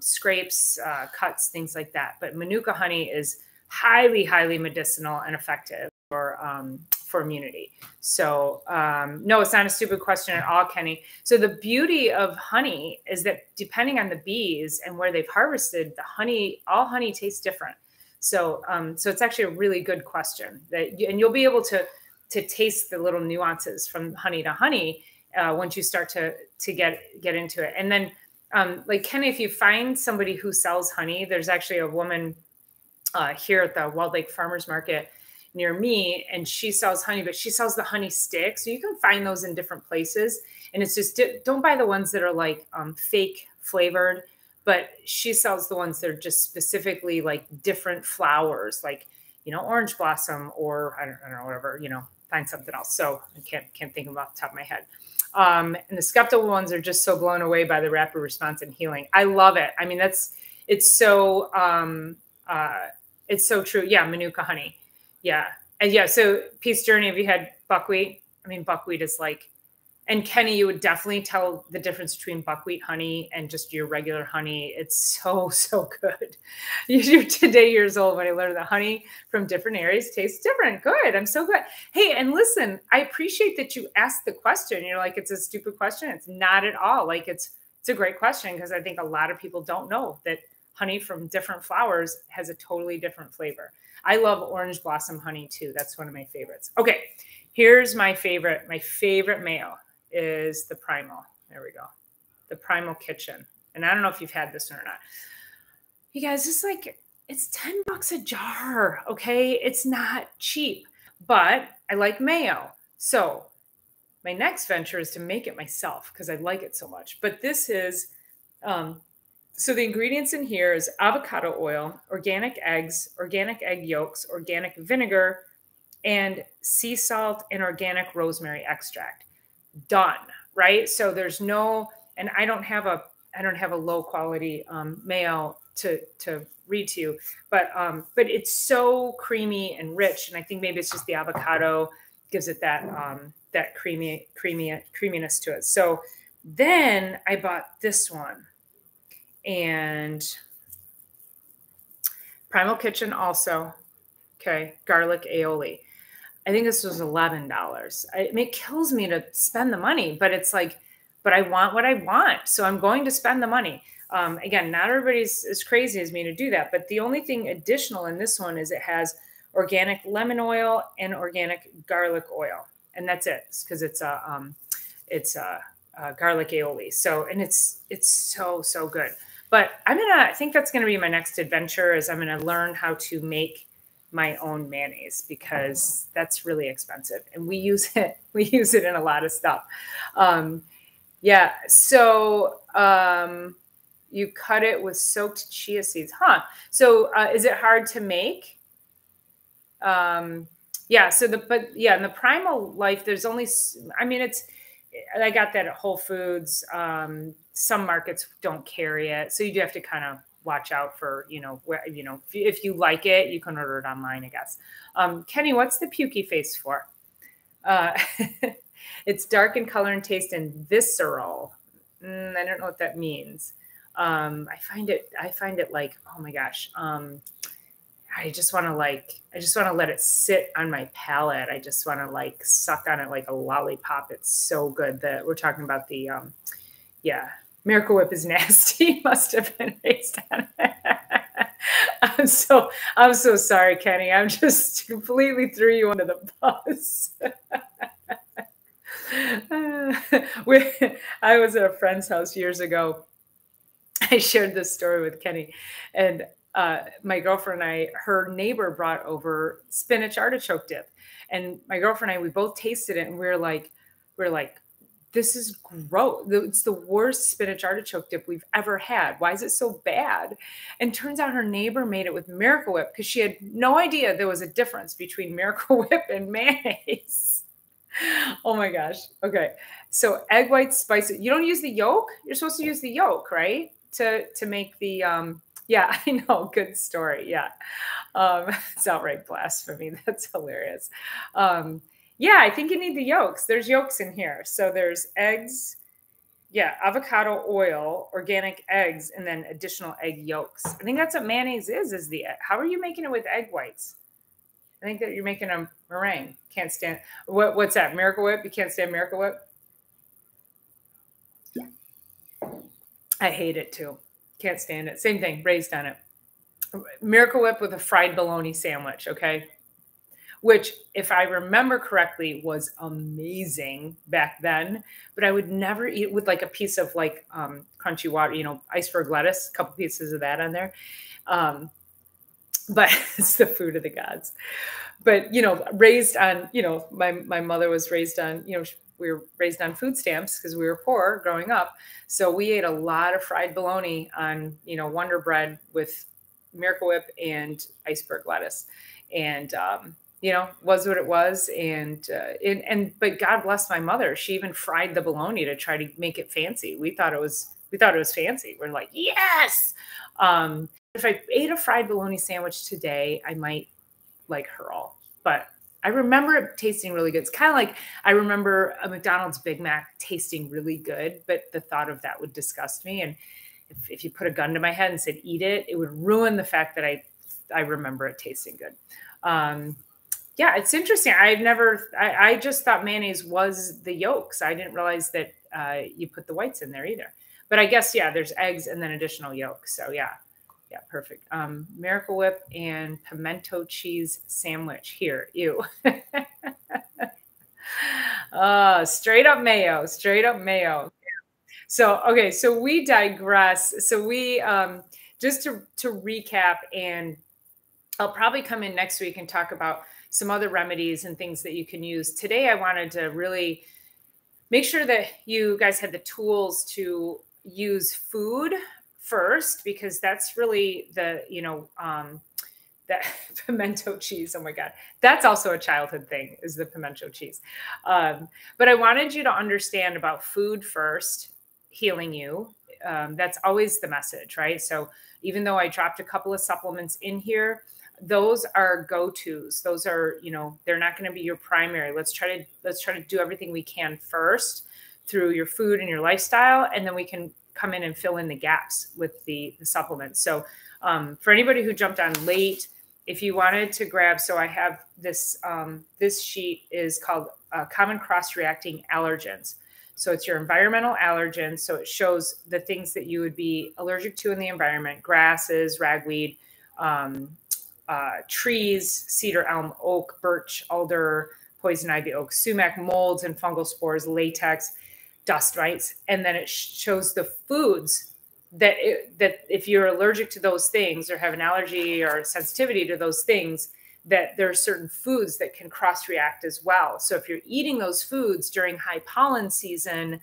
scrapes, cuts, things like that. But Manuka honey is highly, highly medicinal and effective for immunity. So no, it's not a stupid question at all, Kenny. So the beauty of honey is that depending on the bees and where they've harvested the honey, all honey tastes different. So so it's actually a really good question and you'll be able to taste the little nuances from honey to honey once you start to get into it. And then like Kenny, if you find somebody who sells honey, there's actually a woman here at the Walled Lake Farmers Market near me, and she sells honey, but she sells the honey sticks. So you can find those in different places. And it's just, don't buy the ones that are like fake flavored, but she sells the ones that are just specifically like different flowers, like, orange blossom, or I don't know, whatever, find something else. So I can't think of off the top of my head. And the skeptical ones are just so blown away by the rapid response and healing. I love it. I mean, it's so true. Yeah. Manuka honey. Yeah. And yeah. So Peace Journey, have you had buckwheat? I mean, buckwheat is like, and Kenny, you would definitely tell the difference between buckwheat honey and just your regular honey. It's so, so good. You're today years old when I learned that honey from different areas tastes different. Good. I'm so glad. Hey, and listen, I appreciate that you asked the question. You're like, it's a stupid question. It's not at all. Like it's a great question, because I think a lot of people don't know that honey from different flowers has a totally different flavor. I love orange blossom honey too. That's one of my favorites. Okay. Here's my favorite mayo is the Primal. There we go. The Primal Kitchen. And I don't know if you've had this or not. You guys, it's $10 a jar. Okay. It's not cheap, but I like mayo. So my next venture is to make it myself because I like it so much. But this is, so the ingredients in here is avocado oil, organic eggs, organic egg yolks, organic vinegar, and sea salt and organic rosemary extract. Done, right? So there's no, and I don't have a low quality mayo to read to you, but it's so creamy and rich, and I think maybe it's just the avocado gives it that creaminess to it. So then I bought this one, and Primal Kitchen also, okay, garlic aioli. I think this was $11. It kills me to spend the money, but it's like, but I want what I want. So I'm going to spend the money. Again, not everybody's as crazy as me to do that. But the only thing additional in this one is it has organic lemon oil and organic garlic oil. And that's it, because it's a garlic aioli. So, and it's so, so good. But I think that's going to be my next adventure, is I'm going to learn how to make my own mayonnaise, because that's really expensive, and we use it in a lot of stuff. Yeah. So you cut it with soaked chia seeds, huh? So is it hard to make? Yeah. So in the Primal Life, there's only, I got that at Whole Foods. Some markets don't carry it, so you do have to kind of watch out for, where, if you like it, you can order it online, I guess. Kenny, what's the pukey face for? It's dark in color and taste and visceral. I don't know what that means. I find it like, oh my gosh. I just want to let it sit on my palate. I just want to suck on it like a lollipop. It's so good that we're talking about the, yeah. Miracle Whip is nasty. Must have been based on it. I'm so sorry, Kenny. I'm just completely threw you under the bus. we, I was at a friend's house years ago. I shared this story with Kenny, and my girlfriend and I, her neighbor brought over spinach artichoke dip, and my girlfriend and I, we both tasted it, and we were like, this is gross. It's the worst spinach artichoke dip we've ever had. Why is it so bad? And turns out her neighbor made it with Miracle Whip because she had no idea there was a difference between Miracle Whip and mayonnaise. Oh my gosh. Okay. So egg whites, spice it. You don't use the yolk. You're supposed to use the yolk, right? To make the yeah, I know. Good story. Yeah. It's outright blasphemy. That's hilarious. Yeah, I think you need the yolks. There's yolks in here. So there's eggs, yeah, avocado oil, organic eggs, and then additional egg yolks. I think that's what mayonnaise is the egg. How are you making it with egg whites? I think that you're making a meringue. Can't stand what's that? Miracle Whip? You can't stand Miracle Whip? I hate it too. Can't stand it. Same thing, raised on it. Miracle Whip with a fried bologna sandwich, okay? Which, if I remember correctly, was amazing back then. But I would never eat it with like a piece of like crunchy water, iceberg lettuce, a couple pieces of that on there. But it's the food of the gods. But, raised on, my mother was raised on, we were raised on food stamps because we were poor growing up. So we ate a lot of fried bologna on, Wonder Bread with Miracle Whip and iceberg lettuce. And, was what it was. But God bless my mother. She even fried the bologna to try to make it fancy. We thought it was fancy. We're like, yes. If I ate a fried bologna sandwich today, I might like hurl, but I remember it tasting really good. It's kind of like I remember a McDonald's Big Mac tasting really good, but the thought of that would disgust me. And if you put a gun to my head and said, eat it, it would ruin the fact that I remember it tasting good. Yeah, it's interesting. I just thought mayonnaise was the yolks. I didn't realize that you put the whites in there either. But I guess, yeah, there's eggs and then additional yolks. So yeah. Yeah, perfect. Miracle Whip and pimento cheese sandwich here. Ew. Straight up mayo. Straight up mayo. So, okay, so we digress. So we just to recap, and I'll probably come in next week and talk about some other remedies and things that you can use. Today, I wanted to really make sure that you guys had the tools to use food first, because that's really the, that pimento cheese. Oh my God. That's also a childhood thing, is the pimento cheese. But I wanted you to understand about food first, healing you. That's always the message, right? So even though I dropped a couple of supplements in here, those are go-tos. Those are, they're not going to be your primary. Let's try to do everything we can first through your food and your lifestyle, and then we can come in and fill in the gaps with the supplements. So for anybody who jumped on late, if you wanted to grab, so I have this, this sheet is called Common Cross-Reacting Allergens. So it's your environmental allergens. So it shows the things that you would be allergic to in the environment: grasses, ragweed, trees, cedar, elm, oak, birch, alder, poison ivy, oak, sumac, molds and fungal spores, latex, dust mites. And then it shows the foods that if you're allergic to those things or have an allergy or sensitivity to those things, that there are certain foods that can cross-react as well. So if you're eating those foods during high pollen season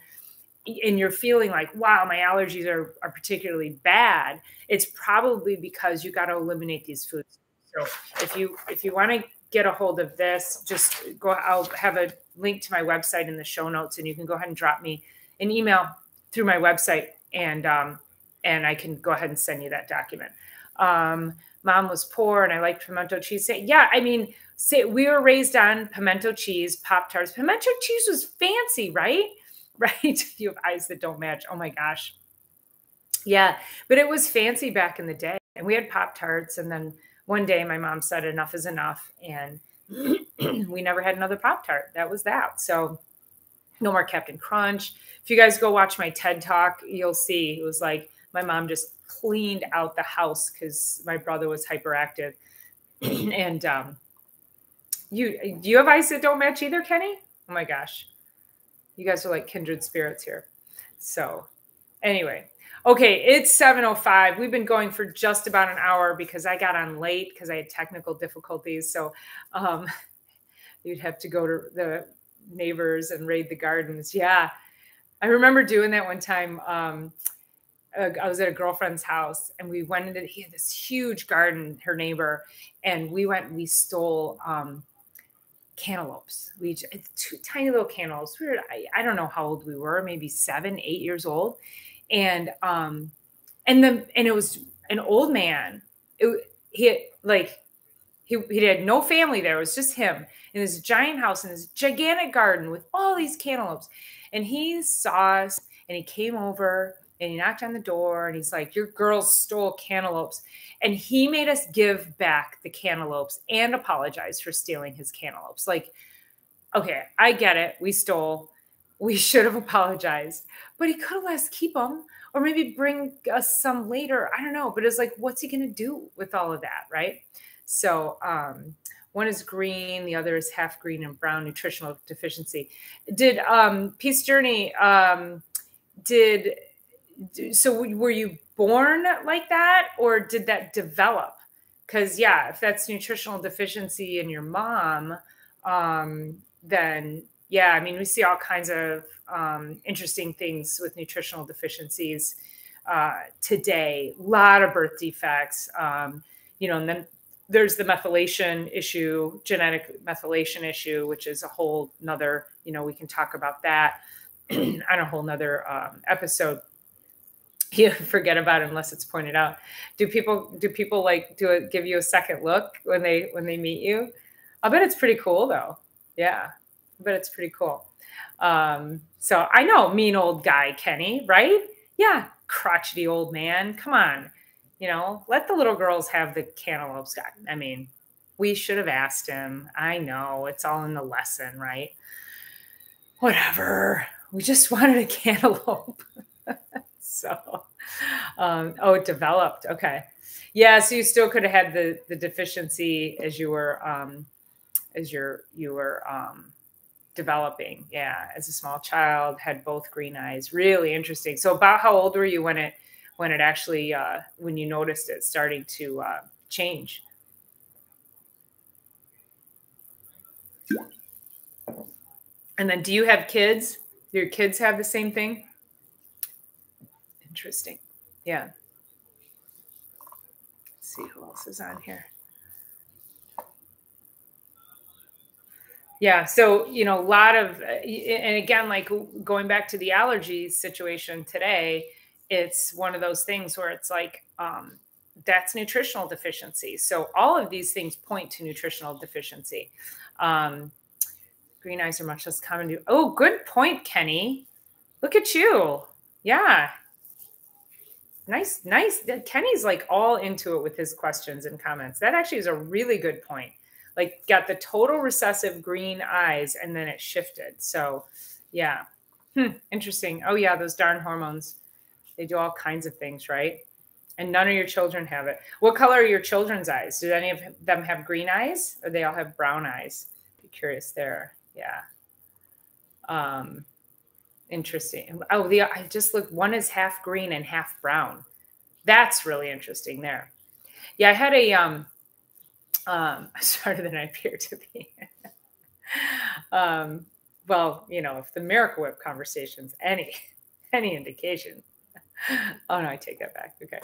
and you're feeling like, wow, my allergies are particularly bad, it's probably because you got to eliminate these foods. So if you want to get a hold of this, just go, I'll have a link to my website in the show notes, and you can go ahead and drop me an email through my website, and I can go ahead and send you that document. Mom was poor and I liked pimento cheese. Yeah, I mean, we were raised on pimento cheese, Pop-Tarts. Pimento cheese was fancy, right? Right? You have eyes that don't match. Oh my gosh. Yeah, but it was fancy back in the day. And we had Pop-Tarts, and then one day my mom said enough is enough, and we never had another Pop-Tart. That was that. So no more Captain Crunch. If you guys go watch my TED Talk, you'll see it was like my mom just cleaned out the house because my brother was hyperactive. And do you have eyes that don't match either, Kenny? Oh my gosh. You guys are like kindred spirits here. So anyway, okay, it's 7:05. We've been going for just about an hour because I got on late because I had technical difficulties. So you'd have to go to the neighbors and raid the gardens. Yeah, I remember doing that one time. I was at a girlfriend's house and we went into, he had this huge garden, her neighbor, and we stole cantaloupes. It's two tiny little cantaloupes. I don't know how old we were, maybe 7, 8 years old. And it was an old man. He had no family there. It was just him in this giant house in this gigantic garden with all these cantaloupes. And he saw us and he came over and he knocked on the door and he's like, your girls stole cantaloupes. And he made us give back the cantaloupes and apologize for stealing his cantaloupes. Like, okay, I get it. We stole. We should have apologized, but he could have let us keep them or maybe bring us some later. I don't know. But it's like, what's he going to do with all of that? Right. So one is green. The other is half green and brown, nutritional deficiency. Did Peace Journey, so were you born like that or did that develop? Because yeah, if that's nutritional deficiency in your mom, then yeah, I mean, we see all kinds of interesting things with nutritional deficiencies today. A lot of birth defects, and then there's the methylation issue, genetic methylation issue, which is a whole nother, we can talk about that on a whole nother episode. You forget about it unless it's pointed out. Do people give you a second look when they meet you? I bet it's pretty cool though. Yeah, I bet it's pretty cool. So I know mean old guy Kenny, right? Yeah, crotchety old man. Come on, let the little girls have the cantaloupes. I mean, we should have asked him. I know it's all in the lesson, right? Whatever. We just wanted a cantaloupe. So, it developed. Okay. Yeah. So you still could have had the deficiency as you were, developing. Yeah. As a small child, had both green eyes. Really interesting. So about how old were you when it actually, when you noticed it starting to change? And then do you have kids? Do your kids have the same thing? Interesting. Yeah. Let's see who else is on here. Yeah. So, a lot of, and again, like going back to the allergies situation today, it's one of those things where it's like, that's nutritional deficiency. So all of these things point to nutritional deficiency. Green eyes are much less common. Oh, good point, Kenny. Look at you. Yeah. Nice. Kenny's like all into it with his questions and comments. That actually is a really good point. Like got the total recessive green eyes and then it shifted. So yeah. Interesting. Oh yeah. Those darn hormones, they do all kinds of things, right? And none of your children have it. What color are your children's eyes? Do any of them have green eyes or they all have brown eyes? Be curious there. Yeah. Interesting. Oh, I just looked. One is half green and half brown. That's really interesting there. Yeah, I had a smarter than I appear to be. Well, if the Miracle Whip conversation's any indication. Oh no, I take that back. Okay.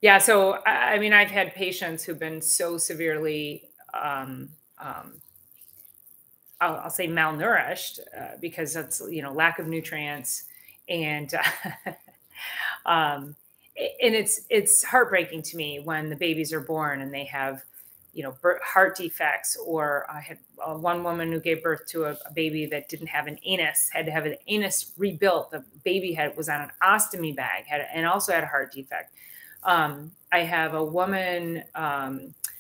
Yeah. So I mean, I've had patients who've been so severely I'll say malnourished because that's, lack of nutrients and, and it's heartbreaking to me when the babies are born and they have, heart defects, or I had one woman who gave birth to a baby that didn't have an anus, had to have an anus rebuilt. The baby was on an ostomy bag, and also had a heart defect. I have a woman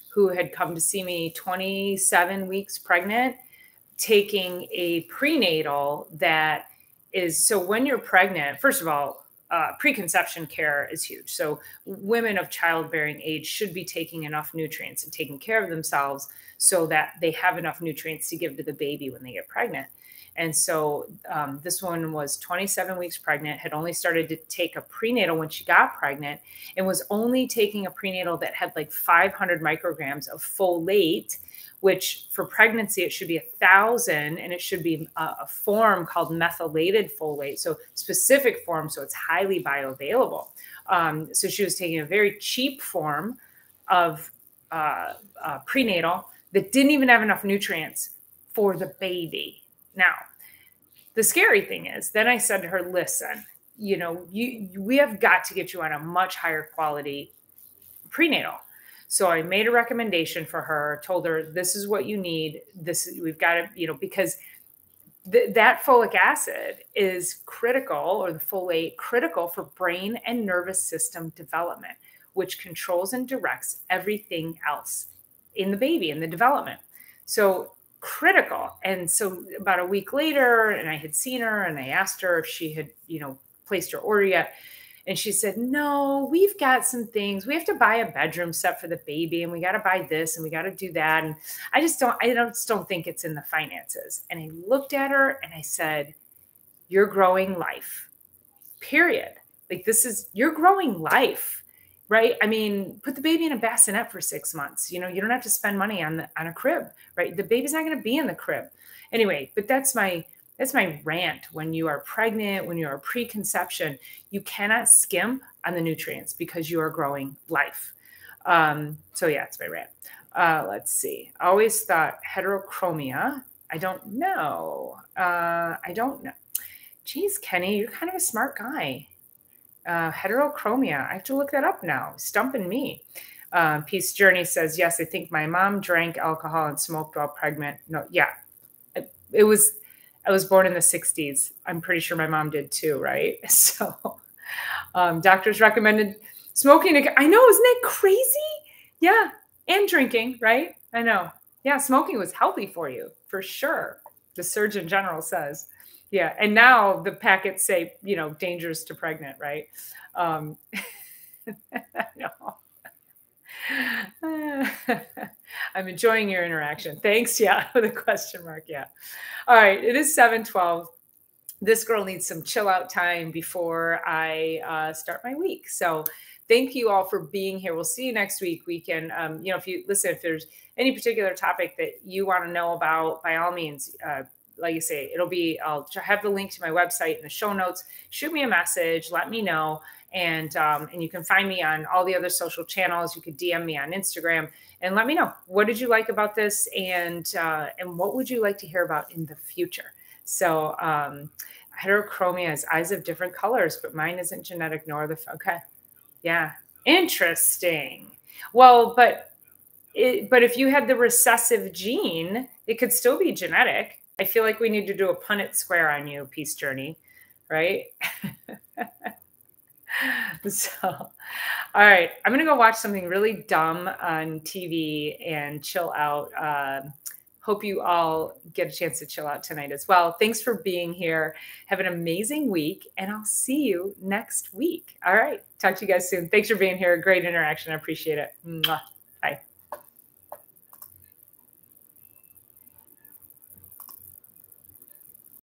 who had come to see me 27 weeks pregnant, taking a prenatal that is, so when you're pregnant, first of all, preconception care is huge. So women of childbearing age should be taking enough nutrients and taking care of themselves so that they have enough nutrients to give to the baby when they get pregnant. And so this one was 27 weeks pregnant, had only started to take a prenatal when she got pregnant, and was only taking a prenatal that had like 500 micrograms of folate, which for pregnancy, it should be 1,000, and it should be a form called methylated folate. So specific form, so it's highly bioavailable. So she was taking a very cheap form of prenatal that didn't even have enough nutrients for the baby. Now, the scary thing is, then I said to her, listen, we have got to get you on a much higher quality prenatal. So I made a recommendation for her, told her, this is what you need. We've got to, because that folic acid is critical, or the folate critical for brain and nervous system development, which controls and directs everything else in the baby, in the development. So critical. And so about a week later, and I had seen her, and I asked her if she had, placed her order yet. And she said, no, we've got some things. We have to buy a bedroom set for the baby, and we got to buy this, and we got to do that. And I just don't think it's in the finances. And I looked at her and I said, you're growing life, period. Like, you're growing life, right? I mean, put the baby in a bassinet for 6 months. You don't have to spend money on a crib, right? The baby's not going to be in the crib anyway. But that's my rant. When you are pregnant, when you are preconception, you cannot skimp on the nutrients because you are growing life. So yeah, it's my rant. Let's see. I always thought heterochromia. I don't know. Geez, Kenny, you're kind of a smart guy. Heterochromia. I have to look that up now. Stumping me. Peace Journey says, yes, I think my mom drank alcohol and smoked while pregnant. No, yeah. I was born in the 60s. I'm pretty sure my mom did too, right? So doctors recommended smoking. I know, isn't that crazy? Yeah. And drinking, right? I know. Yeah, smoking was healthy for you, for sure. The Surgeon General says. Yeah. And now the packets say, dangerous to pregnant, right? No. I'm enjoying your interaction. Thanks. Yeah. With a question mark. Yeah. All right. It is 7:12. This girl needs some chill out time before I start my week. So thank you all for being here. We'll see you next week. We can, if there's any particular topic that you want to know about, by all means, like I say, I'll have the link to my website in the show notes. Shoot me a message. Let me know. And you can find me on all the other social channels. You could DM me on Instagram and let me know, what did you like about this, and what would you like to hear about in the future? So heterochromia is eyes of different colors, but mine isn't genetic nor okay. Yeah. Interesting. Well, but if you had the recessive gene, it could still be genetic. I feel like we need to do a Punnett square on you, Peace Journey, right? So, all right, I'm going to go watch something really dumb on TV and chill out. Hope you all get a chance to chill out tonight as well. Thanks for being here. Have an amazing week, and I'll see you next week. All right, talk to you guys soon. Thanks for being here. Great interaction. I appreciate it. Mwah.